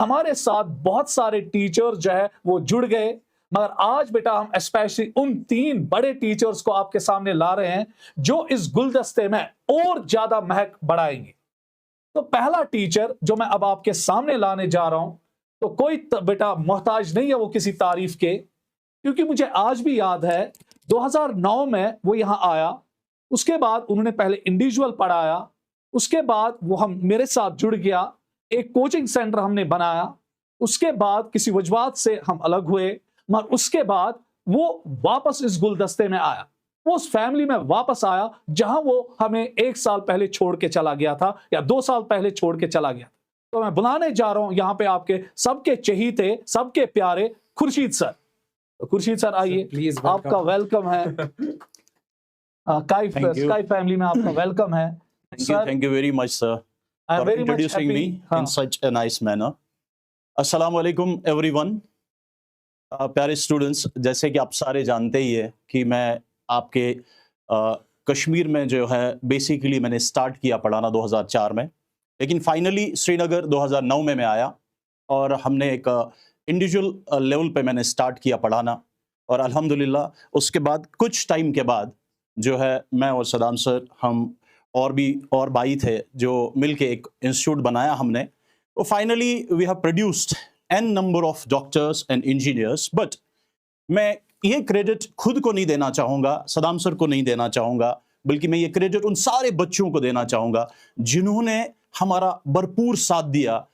हमारे साथ बहुत सारे टीचर जो है वो जुड़ गए, मगर आज बेटा हम स्पेशली उन 3 बड़े टीचर्स को आपके सामने ला रहे हैं जो इस गुलदस्ते में और ज्यादा महक बढ़ाएंगे। तो पहला टीचर जो मैं अब आपके सामने लाने जा रहा हूं, तो कोई बेटा मोहताज नहीं है वो किसी तारीफ के, क्योंकि मुझे आज भी याद है 2009 में वो यहां आया। उसके बाद उन्होंने पहले इंडिविजुअल पढ़ाया, उसके बाद वो हम मेरे साथ जुड़ गया, एक कोचिंग सेंटर हमने बनाया। उसके बाद किसी वजवात से हम अलग हुए, मगर उसके बाद वो वापस इस गुलदस्ते में आया, वो उस फैमिली में वापस आया जहां वो हमें 1 साल पहले छोड़ के चला गया था या 2 साल पहले छोड़ के चला गया था। तो मैं बुलाने जा रहा हूं यहां पे आपके सबके चहीते, सबके प्यारे खुर्शीद सर। तो खुर्शीद सर आइए, आपका वेलकम है। स्काई फैमिली में आपका वेलकम है। Thank you very much, sir, for introducing me in such a nice manner. Assalamu alaikum everyone. प्यारे स्टूडेंट्स, जैसे कि आप सारे जानते ही है कि मैं आपके कश्मीर में जो है बेसिकली मैंने स्टार्ट किया पढ़ाना 2004 में, लेकिन फाइनली श्रीनगर 2009 में मैं आया और हमने एक इंडिविजुअल लेवल पे मैंने स्टार्ट किया पढ़ाना। और अल्हम्दुलिल्लाह उसके बाद कुछ टाइम के बाद जो है मैं और सदाम सर, हम और भाई थे जो मिलके एक इंस्टीट्यूट बनाया हमने। तो finally we have produced an number of doctors and engineers. But मैं ये क्रेडिट खुद को नहीं देना चाहूँगा, सदाम सर को नहीं देना चाहूँगा, बल्कि मैं ये क्रेडिट उन सारे बच्चों को देना चाहूँगा जिन्होंने हमारा भरपूर साथ दिया।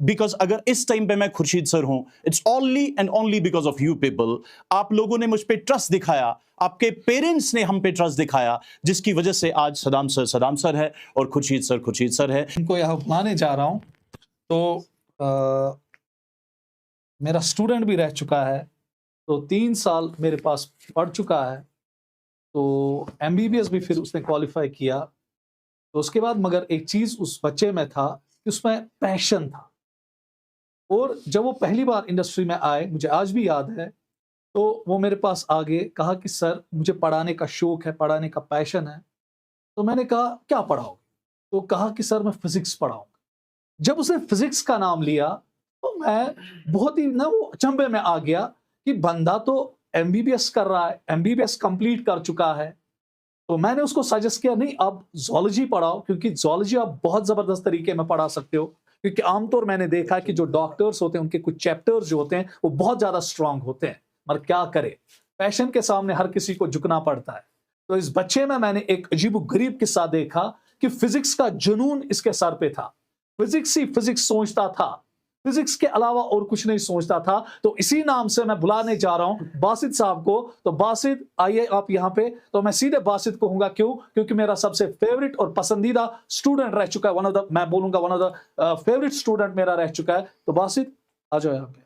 बिकॉज अगर इस टाइम पे मैं खुर्शीद सर हूँ, it's only and only because of you people. आप लोगों ने मुझ पे ट्रस्ट दिखाया, आपके पेरेंट्स ने हम पे ट्रस्ट दिखाया, जिसकी वजह से आज सदाम सर है और खुर्शीद सर है। इनको यहाँ बुलाने जा रहा हूँ तो मेरा स्टूडेंट भी रह चुका है, तो 3 साल मेरे पास पढ़ चुका है, तो MBBS भी फिर उसने क्वालिफाई किया। तो उसके बाद मगर एक चीज़ उस बच्चे में था कि उसमें पैशन था, और जब वो पहली बार इंडस्ट्री में आए, मुझे आज भी याद है, तो वो मेरे पास आगे कहा कि सर मुझे पढ़ाने का शौक है, पढ़ाने का पैशन है। तो मैंने कहा क्या पढ़ाओगे? तो कहा कि सर मैं फिजिक्स पढ़ाऊंगा। जब उसने फिजिक्स का नाम लिया तो मैं बहुत ही ना वो अचंभे में आ गया कि बंदा तो MBBS कर रहा है, MBBS कंप्लीट कर चुका है। तो मैंने उसको सजेस्ट किया नहीं, आप ज़ूलॉजी पढ़ाओ, क्योंकि ज़ूलॉजी आप बहुत ज़बरदस्त तरीके में पढ़ा सकते हो। क्योंकि आमतौर मैंने देखा है कि जो डॉक्टर्स होते हैं उनके कुछ चैप्टर्स जो होते हैं वो बहुत ज़्यादा स्ट्रांग होते हैं, मगर क्या करे, पैशन के सामने हर किसी को झुकना पड़ता है। तो इस बच्चे में मैंने एक अजीब-ओ-गरीब किस्सा देखा कि फिजिक्स का जुनून इसके सर पे था। फिजिक्स ही फिजिक्स सोचता था, फिजिक्स के अलावा और कुछ नहीं सोचता था। तो इसी नाम से मैं बुलाने जा रहा हूं बासित साहब को। तो बासित आइए आप यहाँ पे। तो मैं सीधे बासित कहूंगा, क्यों? क्योंकि मेरा सबसे फेवरेट और पसंदीदा स्टूडेंट रह चुका है, मैं बोलूंगा one of the favourite student मेरा रह चुका है। तो बासित आ जाओ यहाँ पे।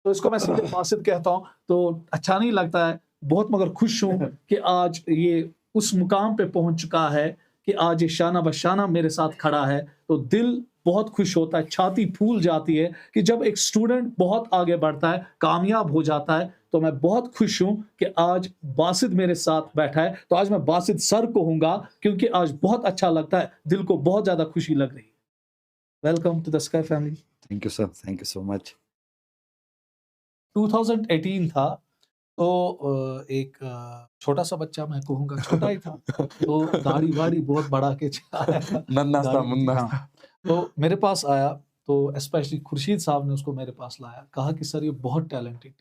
तो इसको मैं सीधे बासित कहता हूँ, तो अच्छा नहीं लगता है बहुत, मगर खुश हूं कि आज ये उस मुकाम पे पहुंच चुका है कि आज ये शाना बशाना मेरे साथ खड़ा है। तो दिल बहुत खुश होता है, छाती फूल जाती है कि जब एक स्टूडेंट बहुत आगे बढ़ता है, कामयाब हो जाता है। तो मैं बहुत खुश हूं कि आज बासित मेरे साथ बैठा है। तो आज मैं बासित सर कहूंगा क्योंकि आज बहुत अच्छा लगता है, दिल को बहुत ज्यादा खुशी लग रही है। Welcome to the sky family. Thank you sir, thank you so much. 2018 था, तो एक छोटा सा बच्चा, मैं कहूँगा छोटा ही था, तो दाढ़ी वाड़ी बहुत बढ़ा के नन्हा सा मुन्ना। तो मेरे पास आया, तो स्पेशली खुर्शीद साहब ने उसको मेरे पास लाया, कहा कि सर ये बहुत टैलेंटेड।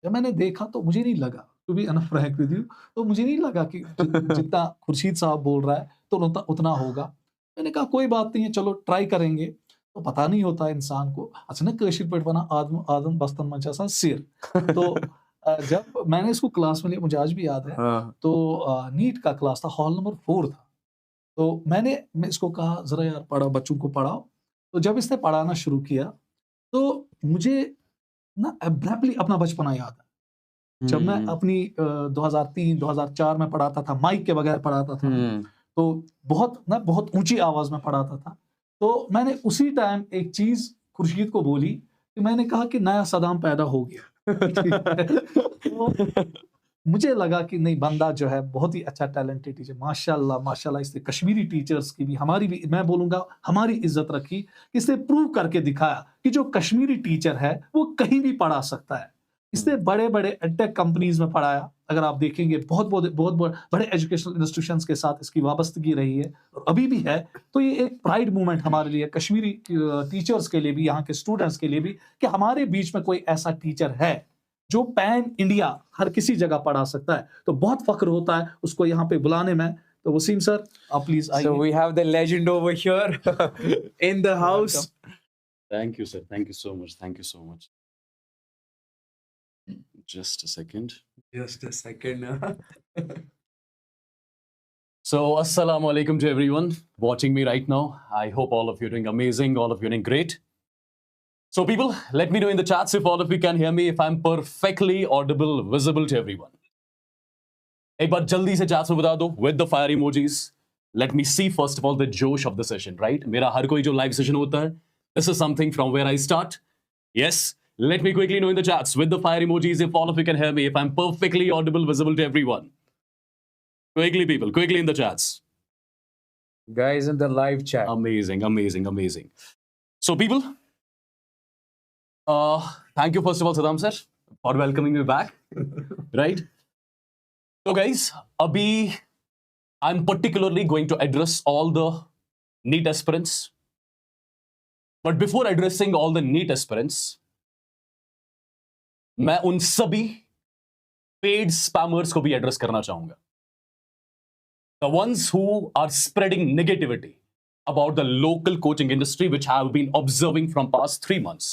जब मैंने देखा तो मुझे नहीं लगा, to be honest frank with you, तो मुझे नहीं लगा कि जितना खुर्शीद साहब बोल रहा है तो उतना होगा। मैंने कहा कोई बात नहीं है, चलो ट्राई करेंगे। तो पता नहीं होता इंसान को अच्छा कशीर पे बना आदम बस्तन मंचा सिर। तो जब मैंने इसको क्लास में लिया, मुझे आज भी याद है, तो नीट का क्लास था, हॉल नंबर 4 था। तो मैंने इसको कहा जरा यार पढ़ा, बच्चों को पढ़ाओ। तो जब इसने पढ़ाना शुरू किया तो मुझे ना एब्रैप्टली अपना बचपना याद है। जब मैं अपनी 2003-2004 में पढ़ाता था, माइक के बगैर पढ़ाता था, तो बहुत ऊंची आवाज में पढ़ाता था। तो मैंने उसी टाइम एक चीज खुर्शीद को बोली कि मैंने कहा कि नया सदाम पैदा हो गया। तो मुझे लगा कि नहीं, बंदा जो है बहुत ही अच्छा टैलेंटेड टीचर, माशाल्लाह माशाल्लाह। इसने कश्मीरी टीचर्स की भी, हमारी भी, मैं बोलूँगा हमारी इज़्ज़त रखी। इसने प्रूव करके दिखाया कि जो कश्मीरी टीचर है वो कहीं भी पढ़ा सकता है। इसने बड़े-बड़े एडटेक कंपनीज़ में पढ़ाया। अगर आप देखेंगे बहुत बड़े एजुकेशनल इंस्टीट्यूशंस के साथ इसकी वाबस्तगी रही है और अभी भी है। तो ये एक प्राइड मूवमेंट हमारे लिए, कश्मीरी टीचर्स के लिए भी, यहाँ के स्टूडेंट्स के लिए भी, कि हमारे बीच में कोई ऐसा टीचर है जो पैन इंडिया हर किसी जगह पढ़ा सकता है। तो बहुत फख्र होता है उसको यहाँ पे बुलाने में। तो वसीम सर, आप प्लीज आइए। So we have the legend over here in the house. Thank you, sir. Thank you so much. Thank you so much. Just a second. Just a second. So, assalamu alaikum to everyone watching me right now. I hope all of you are doing amazing, all of you are doing great. So, people, let me know in the chats if all of you can hear me, if I'm perfectly audible, visible to everyone. एक बार जल्दी से chats में बता दो with the fire emojis. Let me see first of all the josh of the session, right? मेरा हर कोई जो live session होता है, this is something from where I start. Yes, let me quickly know in the chats with the fire emojis if all of you can hear me, if I'm perfectly audible, visible to everyone. Quickly, people, quickly in the chats. Guys in the live chat. Amazing, amazing, amazing. So, people, thank you first of all, Saddam sir, for welcoming me back. Right? So, guys, abhi I'm particularly going to address all the NEET aspirants. But before addressing all the NEET aspirants, मैं उन सभी paid spammers को भी address करना चाहूंगा. The ones who are spreading negativity about the local coaching industry, which I have been observing from past 3 months.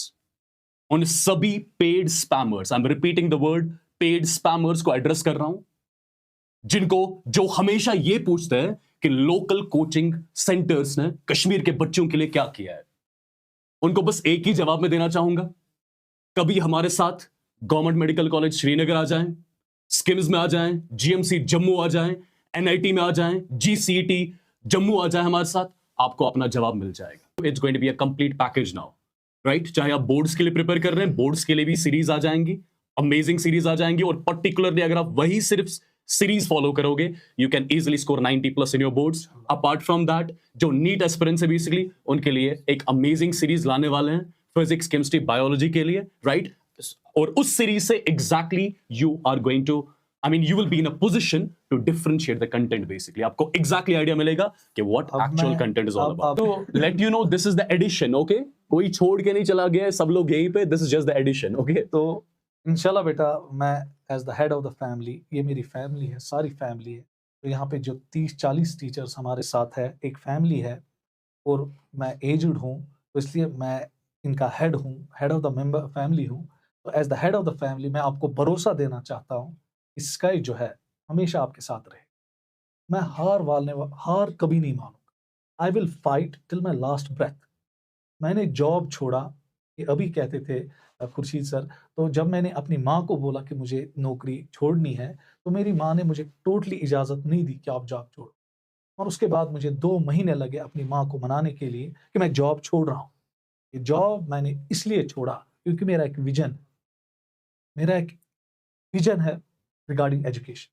उन सभी paid spammers, I'm repeating the word paid spammers को address कर रहा हूं, जिनको जो हमेशा ये पूछते हैं कि लोकल कोचिंग सेंटर्स ने कश्मीर के बच्चों के लिए क्या किया है। उनको बस एक ही जवाब में देना चाहूंगा, कभी हमारे साथ गवर्नमेंट मेडिकल कॉलेज श्रीनगर आ जाएं, स्किम्स में आ जाएं, जीएमसी जम्मू आ जाएं, एनआईटी में आ जाएं, जीसीईटी जम्मू आ जाएं हमारे साथ, आपको अपना जवाब मिल जाएगा। It's going to be a complete package now, right? चाहे आप बोर्ड्स के लिए प्रिपेयर कर रहे हैं, बोर्ड्स के लिए भी सीरीज आ जाएंगी, अमेजिंग सीरीज आ जाएंगी। और पर्टिकुलरली अगर आप वही सिर्फ सीरीज फॉलो करोगे, you can easily score 90+ in your boards. Apart from that, जो नीट एस्पिरेंट्स है बेसिकली उनके लिए एक अमेजिंग सीरीज लाने वाले हैं फिजिक्स, केमिस्ट्री, बायोलॉजी के लिए, राइट? और उस सीरीज से exactly you are going to, I mean, you will be in a position to differentiate the content basically. आपको exactly idea मिलेगा कि what actual content is all about. So let you know this is the addition, okay? कोई छोड़ के नहीं चला गया है, सब लोग यहीं पे, this is just the addition, okay? तो इंशाल्लाह बेटा, मैं as the head of the family, ये मेरी फैमिली है, सारी फैमिली है। तो यहाँ पे जो 30-40 टीचर्स हमारे साथ है, एक फैमिली है, और मैं एजड हूँ, तो इसलिए मैं इनका हेड हूँ, head of the member family हूँ। तो as the head of the family मैं आपको भरोसा देना चाहता हूँ, स्काई जो है हमेशा आपके साथ रहे। मैं हार कभी नहीं मानूंगा। I will fight till my last breath. मैंने जॉब छोड़ा, ये अभी कहते थे खुर्शीद सर, तो जब मैंने अपनी माँ को बोला कि मुझे नौकरी छोड़नी है, तो मेरी माँ ने मुझे टोटली इजाज़त नहीं दी कि आप जॉब छोड़ो। और उसके बाद मुझे 2 महीने लगे अपनी माँ को मनाने के लिए कि मैं जॉब छोड़ रहा हूँ। ये जॉब मैंने इसलिए छोड़ा क्योंकि मेरा एक विजन है रिगार्डिंग एजुकेशन,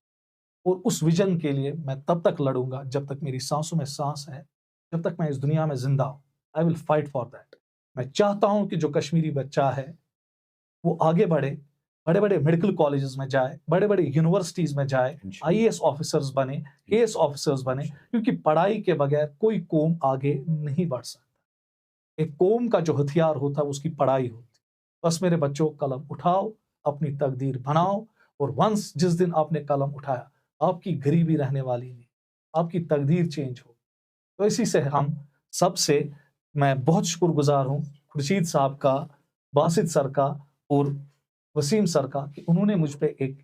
और उस विजन के लिए मैं तब तक लड़ूंगा जब तक मेरी सांसों में सांस है, जब तक मैं इस दुनिया में जिंदा हूँ। आई विल फाइट फॉर दैट। मैं चाहता हूँ कि जो कश्मीरी बच्चा है वो आगे बढ़े, बड़े बड़े मेडिकल कॉलेजेस में जाए, बड़े बड़े यूनिवर्सिटीज में जाए, IAS ऑफिसर्स बने, KS ऑफिसर्स बने, क्योंकि पढ़ाई के बगैर कोई कौम आगे नहीं बढ़ सकता। एक कौम का जो हथियार होता है उसकी पढ़ाई होती। बस मेरे बच्चों, कलम उठाओ, अपनी तकदीर बनाओ, और वंस जिस दिन आपने कलम उठाया, आपकी गरीबी रहने वाली नहीं, आपकी तकदीर चेंज हो। तो इसी से हम सबसे मैं बहुत शुक्रगुजार हूँ खुर्शीद साहब का, बासित सर का और वसीम सर का, कि उन्होंने मुझ पे एक,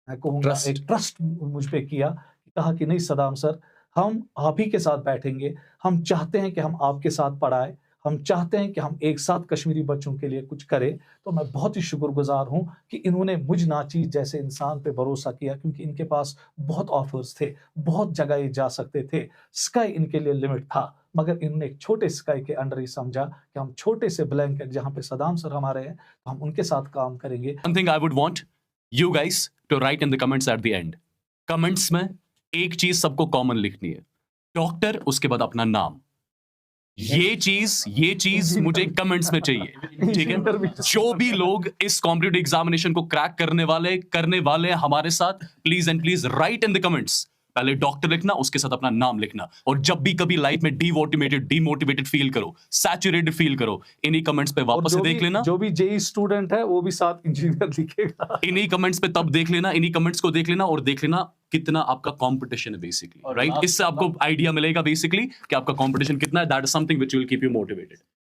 मैं कहूँगा एक ट्रस्ट मुझ पे किया, कहा कि नहीं सदाम सर, हम आप ही के साथ बैठेंगे, हम चाहते हैं कि हम आपके साथ पढ़ाएं, हम चाहते हैं कि हम एक साथ कश्मीरी बच्चों के लिए कुछ करें। तो मैं बहुत ही शुक्रगुजार हूं कि इन्होंने मुझ नाचीज जैसे इंसान पे भरोसा किया, क्योंकि इनके पास बहुत ऑफर्स थे, बहुत जगह ये जा सकते थे, स्काई इनके लिए लिमिट था, मगर इन्होंने एक छोटे स्काई के अंडर ही समझा कि हम छोटे से ब्लैंकेट, जहां पे सदाम सर हमारे हैं, तो हम उनके साथ काम करेंगे। One thing I would want you guys to write in the comments at the end. Comments में एक चीज सबको कॉमन लिखनी है, डॉक्टर, उसके बाद अपना नाम। ये चीज मुझे कमेंट्स में चाहिए, ठीक है? जो भी लोग इस कॉम्पिटिटिव एग्जामिनेशन को क्रैक करने वाले हैं हमारे साथ, please and please right in the comments, पहले डॉक्टर लिखना, उसके साथ अपना नाम लिखना। और जब भी कभी लाइफ में डीमोटिवेटेड फील करो, सैचुरेटेड फील करो, इन्हीं कमेंट्स पे वापस से देख लेना। जो भी जेई स्टूडेंट है वो भी साथ इंजीनियर लिखेगा। इन्हीं कमेंट्स पे तब देख लेना, इन्हीं कमेंट्स को देख लेना और देख लेना कितना आपका कंपटीशन है बेसिकली, राइट? इससे आपको आइडिया मिलेगा बेसिकली कि आपका कंपटीशन कितना है। That is something which will keep you motivated.